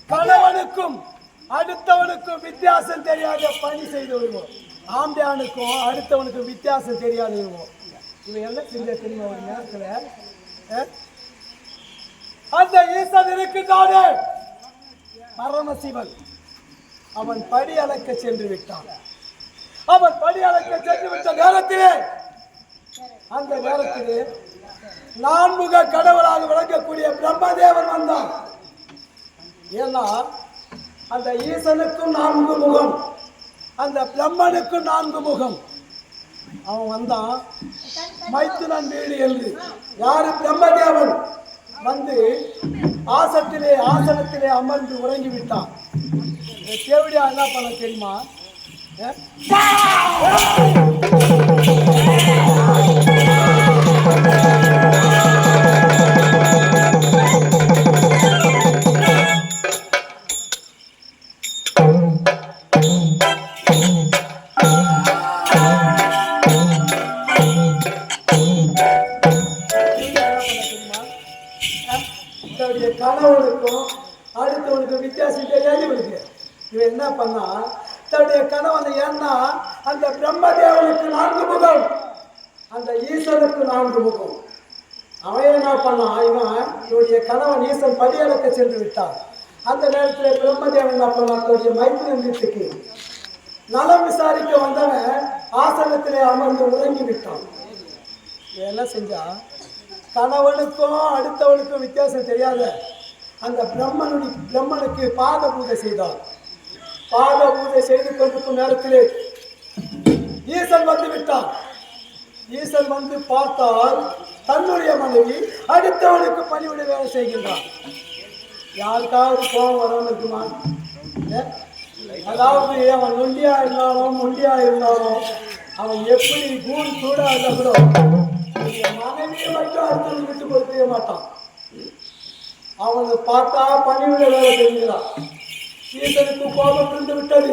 கணவனுக்கும் அடுத்தவனுக்கும் வித்தியாசம் தெரியாத பணி செய்து வருவோம். ஆம்பியானுக்கும் அடுத்தவனுக்கும் வித்தியாசம் தெரியாது வருவோம். இவன் என்ன செஞ்ச தெரியுமா? ஒரு நேரத்துல அந்த ஈசன் இருக்குதானே பரமசிவன், அவன் படி அளக்க சென்று விட்டான். அவன் படி அளக்க சென்று விட்ட நேரத்திலே, அந்த நேரத்திலே நான்முக கடவுளாக விளங்கக்கூடிய பிரம்மதேவன் வந்தான். ஏன்னா அந்த ஈசனுக்கும் 4 முகம், அந்த பிரம்மனுக்கும் 4 முகம். அவன் வந்தான் மைத்துனன் வீடு என்று. யாரு? பிரம்மதேவன் வந்து ஆசனத்திலே அமர்ந்து உறங்கிவிட்டான். தேவடியா என்ன பண்ண தெரியுமா? கணவனுக்கும் அடுத்தவனுக்கும் வித்தியாசம் தெரியாது இவனுக்கு. இவன் என்ன பண்ணா, தன்னுடைய கணவன் ஏன்னா அந்த பிரம்மதேவனுக்கு 4 முகம், அந்த ஈசனுக்கு 4 முகம். அவன் என்ன பண்ணா, இவனுடைய கணவன் ஈசன் படியளக்க சென்று விட்டான். அந்த நேரத்தில் பிரம்மதேவன் என்ன பண்ணா, தன்னுடைய மைத்துனன் வீட்டுக்கு நலம் விசாரிக்க வந்தவன் ஆசனத்திலே அமர்ந்து உறங்கி விட்டான். என்ன செஞ்சா, கணவனுக்கும் அடுத்தவனுக்கும் வித்தியாசம் தெரியாத அந்த பிரம்மனுக்கு பாத பூஜை செய்தார். பாத பூஜை செய்து கொண்டிருக்கும் நேரத்திலே ஈசன் வந்து விட்டான். ஈசன் வந்து பார்த்தால் தன்னுடைய மனைவி அடுத்தவனுக்கு பணிவிட வேலை செய்கின்றான். யாருக்காவது கோபம் வராமல் இருக்குமா? அதாவது அவன் நொண்டியா இருந்தாலும் அவன் எப்படி கூடு சூடா இருந்தா கூட மனைவியை மட்டும் அடுத்தவன் விட்டு கொடுக்கவே மாட்டான். அவனை பார்த்தா பணிவிட வேலை செய்கிறான். ஈசனுக்கு கோபம் இருந்து விட்டது.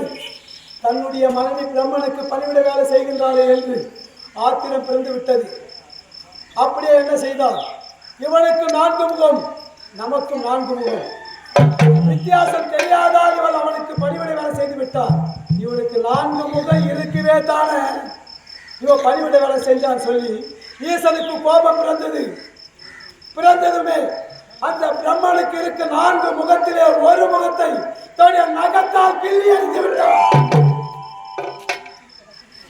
தன்னுடைய மனைவி பிரம்மனுக்கு பணிவிட வேலை செய்கின்றாரே என்று ஆத்திரம் பிறந்து விட்டது. அப்படியே என்ன செய்தார்? இவனுக்கு 4 முகம், நமக்கும் 4 முகம், வித்தியாசம் தெரியாதால் இவள் அவனுக்கு பணிவிட வேலை செய்து விட்டார். இவனுக்கு 4 முகம் இருக்கவே தானே இவன் பணிவிட வேலை செஞ்சான்னு சொல்லி ஈசனுக்கு கோபம் பிறந்ததுமே அந்த பிரம்மனுக்கு இருக்க 4 முகத்திலே ஒரு முகத்தை தன்னுடைய நகத்தால் கிள்ளி எறிந்து விட்டார்.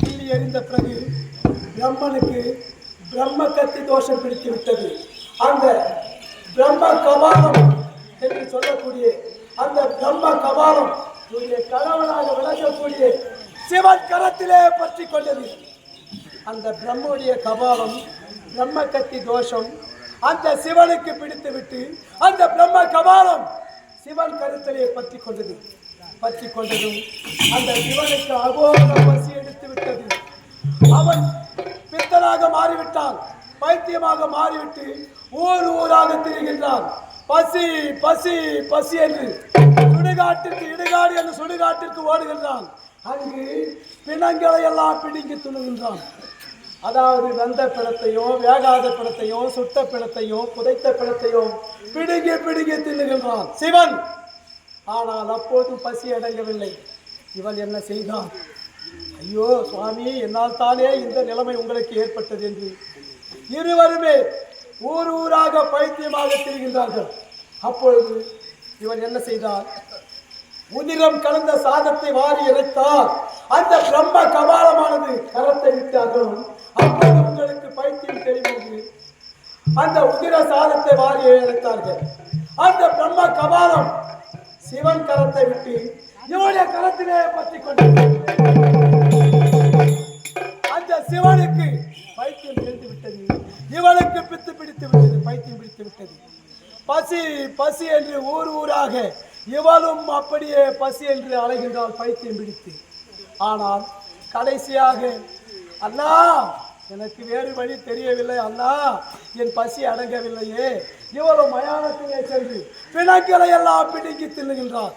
கிள்ளி எறிந்த பிறகு பிரம்மனுக்கு பிரம்ம கத்தி தோஷம் பிடித்து விட்டது. அந்த பிரம்ம கபாலம் என்று சொல்லக்கூடிய அந்த பிரம்ம கபாலம் கணவனாக விளங்கக்கூடிய சிவன் கரத்திலே பற்றி கொண்டது. அந்த பிரம்முடைய கபாலம் பிரம்ம கத்தி தோஷம் அந்த சிவனுக்கு பிடித்து விட்டு அந்த பிரம்ம கபாலம் சிவன் கருத்திலே பற்றி கொண்டதும் அந்த சிவனுக்கு அகோர பசி எடுத்து விட்டது. அவன் பித்தனாக மாறிவிட்டான், பைத்தியமாக மாறிவிட்டு ஊராக திரிகின்றான். பசி பசி பசி என்று இடுகாடு என்று சுடுகாட்டிற்கு ஓடுகின்றான். அங்கு பிணங்களை எல்லாம் பிடுங்கி துணுகின்றான். அதாவது வெந்த பிணத்தையோ வேகாத பிணத்தையோ சுட்ட பிணத்தையோ புதைத்த பிணத்தையோ பிடுங்கி தின்னுகின்றான் சிவன். ஆனால் அப்போதும் பசி அடங்கவில்லை. இவன் என்ன செய்தான்? ஐயோ சுவாமி, என்னால் தானே இந்த நிலைமை உங்களுக்கு ஏற்பட்டது என்று இருவருமே ஊராக பைத்தியமாக திரிகின்றார்கள். அப்பொழுது இவன் என்ன செய்தார்? உதிரம் கலந்த சாதத்தை வாரி இறைத்தார். அந்த பிரம்ம கபாலமானது கரத்தை விட்டு அகலும். அப்போது உங்களுக்கு பைத்தியம் தெரிவது. அந்த உதிர சாதத்தை வாரி இழைத்தார்கள். அந்த பிரம்ம கபாலம் சிவன் கரத்தை விட்டு இவனுடைய கரத்திலே பற்றி கொண்டது. அந்த சிவனுக்கு பைத்தியம் பிடித்து விட்டது, இவனுக்கு பித்து பிடித்து விட்டது, பைத்தியம் பிடித்து விட்டது. பசி பசி என்று ஊர் ஊராக இவளும் அப்படியே பசி என்று அலைகின்றால் பைத்தியம் பிடித்து. ஆனால் கடைசியாக அண்ணா எனக்கு வேறு வழி தெரியவில்லை, அண்ணா என் பசி அடங்கவில்லையே, இவளும் மயானத்திலே சென்று பிணங்களை எல்லாம் பிடுங்கி தின்னுகின்றார்.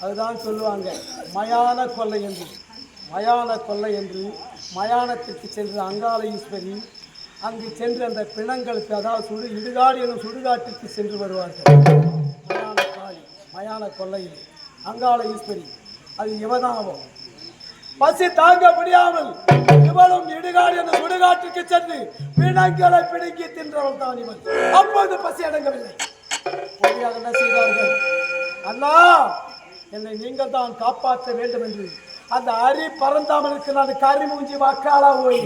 அதுதான் சொல்லுவாங்க மயான கொள்ளை என்று. மயான கொள்ளை என்று மயானத்திற்கு சென்று அங்காள ஈஸ்வரி அங்கு சென்று அந்த பிணங்களுக்கு, அதாவது இடுகாடு எனும் சுடுகாட்டிற்கு சென்று வருவார்கள். மயான காளி மயான கொள்ளையில் அங்காள ஈஸ்வரி அது இவனாகும். பசி தாங்க முடியாமல் இவளும் இடுகாடு என்ற சுடுகாட்டுக்கு சென்று பிணங்களை பிடுங்கி தின்றவள் தான் இவன். அப்போது பசி அடங்கவில்லை. என்ன செய்தார்கள்? அண்ணா என்னை நீங்கள் தான் காப்பாற்ற வேண்டும் என்று அந்த அரி பறந்தாமல் இருக்கிற அந்த கறி மூஞ்சி வாக்காளா போய்